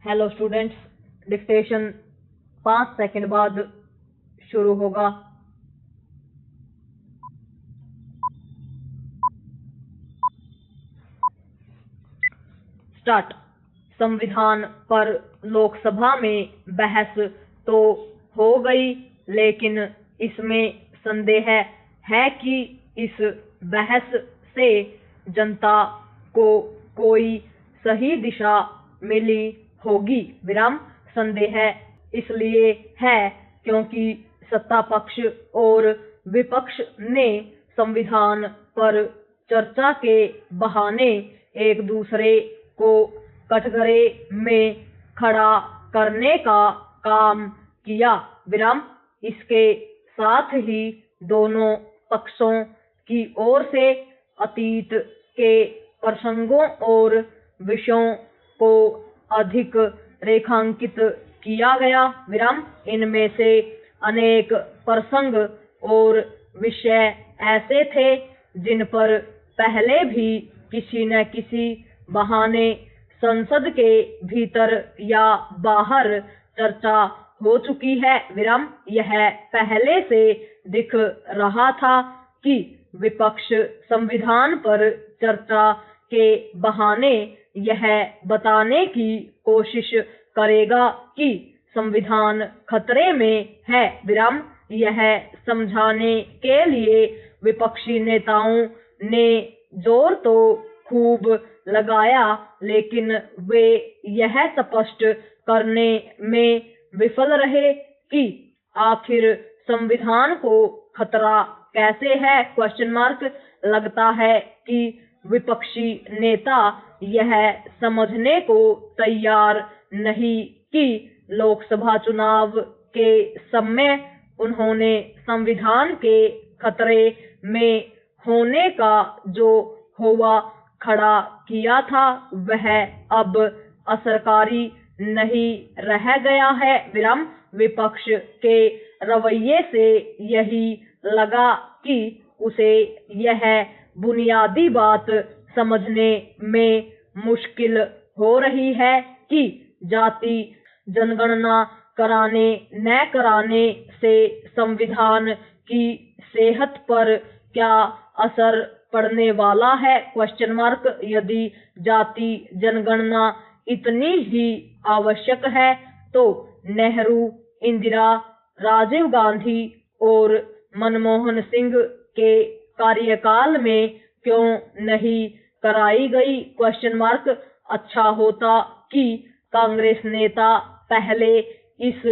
Hello students, dictation 5 second बाद शुरू होगा। स्टार्ट। संविधान पर लोकसभा में बहस तो हो गई, लेकिन इसमें संदेह है कि इस बहस से जनता को कोई सही दिशा मिली होगी। विराम। संदेह इसलिए है क्योंकि सत्ता पक्ष और विपक्ष ने संविधान पर चर्चा के बहाने एक दूसरे को कटघरे में खड़ा करने का काम किया। विराम। इसके साथ ही दोनों पक्षों की ओर से अतीत के प्रसंगों और विषयों को अधिक रेखांकित किया गया। विराम। इनमें से अनेक प्रसंग और विषय ऐसे थे जिन पर पहले भी किसी न किसी बहाने संसद के भीतर या बाहर चर्चा हो चुकी है। विराम। यह पहले से दिख रहा था कि विपक्ष संविधान पर चर्चा के बहाने यह बताने की कोशिश करेगा कि संविधान खतरे में है। विराम। यह समझाने के लिए विपक्षी नेताओं ने जोर तो खूब लगाया, लेकिन वे यह स्पष्ट करने में विफल रहे कि आखिर संविधान को खतरा कैसे है। Question mark. लगता है कि विपक्षी नेता यह समझने को तैयार नहीं कि लोकसभा चुनाव के समय उन्होंने संविधान के खतरे में होने का जो होवा खड़ा किया था वह अब असरकारी नहीं रह गया है। विराम। विपक्ष के रवैये से यही लगा कि उसे यह बुनियादी बात समझने में मुश्किल हो रही है कि जाति जनगणना कराने न कराने से संविधान की सेहत पर क्या असर पड़ने वाला है। Question mark. यदि जाति जनगणना इतनी ही आवश्यक है तो नेहरू, इंदिरा, राजीव गांधी और मनमोहन सिंह के कार्यकाल में क्यों नहीं कराई गई। Question mark. अच्छा होता कि कांग्रेस नेता पहले इस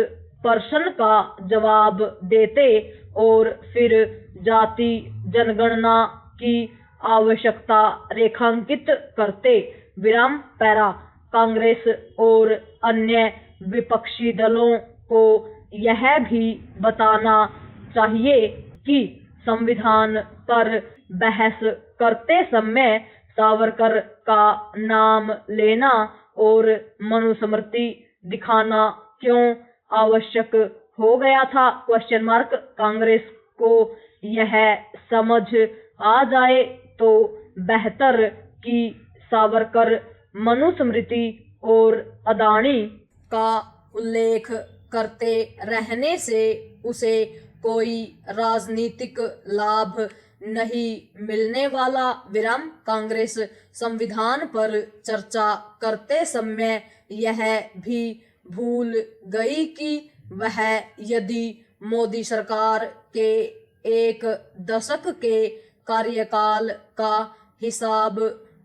प्रश्न का जवाब देते और फिर जाति जनगणना की आवश्यकता रेखांकित करते। विराम। पैरा। कांग्रेस और अन्य विपक्षी दलों को यह भी बताना चाहिए कि संविधान पर बहस करते समय सावरकर का नाम लेना और मनुस्मृति दिखाना क्यों आवश्यक हो गया था। Question mark. कांग्रेस को यह समझ आ जाए तो बेहतर कि सावरकर मनुस्मृति और अदानी का उल्लेख करते रहने से उसे कोई राजनीतिक लाभ नहीं मिलने वाला। विराम। कांग्रेस संविधान पर चर्चा करते समय यह भी भूल गई कि वह यदि मोदी सरकार के एक दशक के कार्यकाल का हिसाब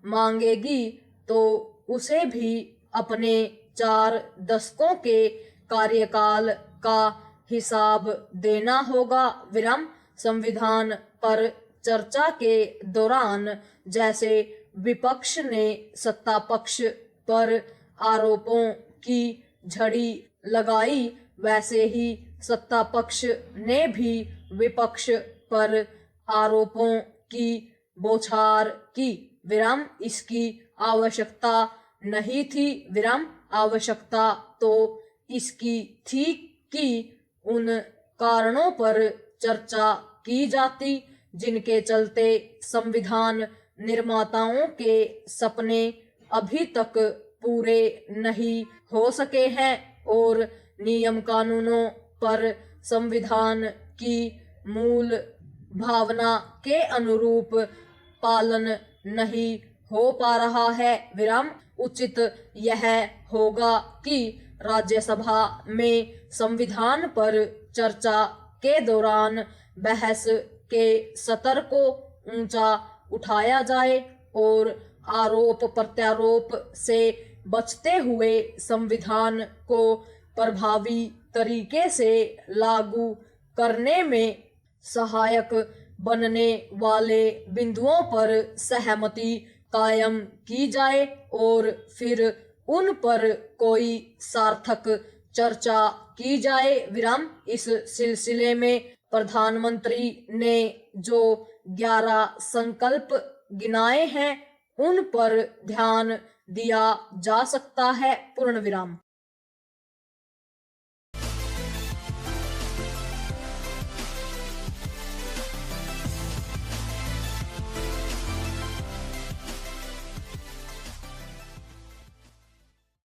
मांगेगी तो उसे भी अपने 4 दशकों के कार्यकाल का हिसाब देना होगा। विराम। संविधान पर चर्चा के दौरान जैसे विपक्ष ने सत्ता पक्ष पर आरोपों की झड़ी लगाई, वैसे ही सत्ता पक्ष ने भी विपक्ष पर आरोपों की बौछार की। विराम। इसकी आवश्यकता नहीं थी। विराम। आवश्यकता तो इसकी थी कि उन कारणों पर चर्चा की जाती जिनके चलते संविधान निर्माताओं के सपने अभी तक पूरे नहीं हो सके हैं और नियम कानूनों पर संविधान की मूल भावना के अनुरूप पालन नहीं हो पा रहा है। विराम। उचित यह होगा कि राज्यसभा में संविधान पर चर्चा के दौरान बहस के स्तर को ऊंचा उठाया जाए और आरोप प्रत्यारोप से बचते हुए संविधान को प्रभावी तरीके से लागू करने में सहायक बनने वाले बिंदुओं पर सहमति कायम की जाए और फिर उन पर कोई सार्थक चर्चा की जाए। विराम। इस सिलसिले में प्रधानमंत्री ने जो 11 संकल्प गिनाए हैं उन पर ध्यान दिया जा सकता है। पूर्ण विराम।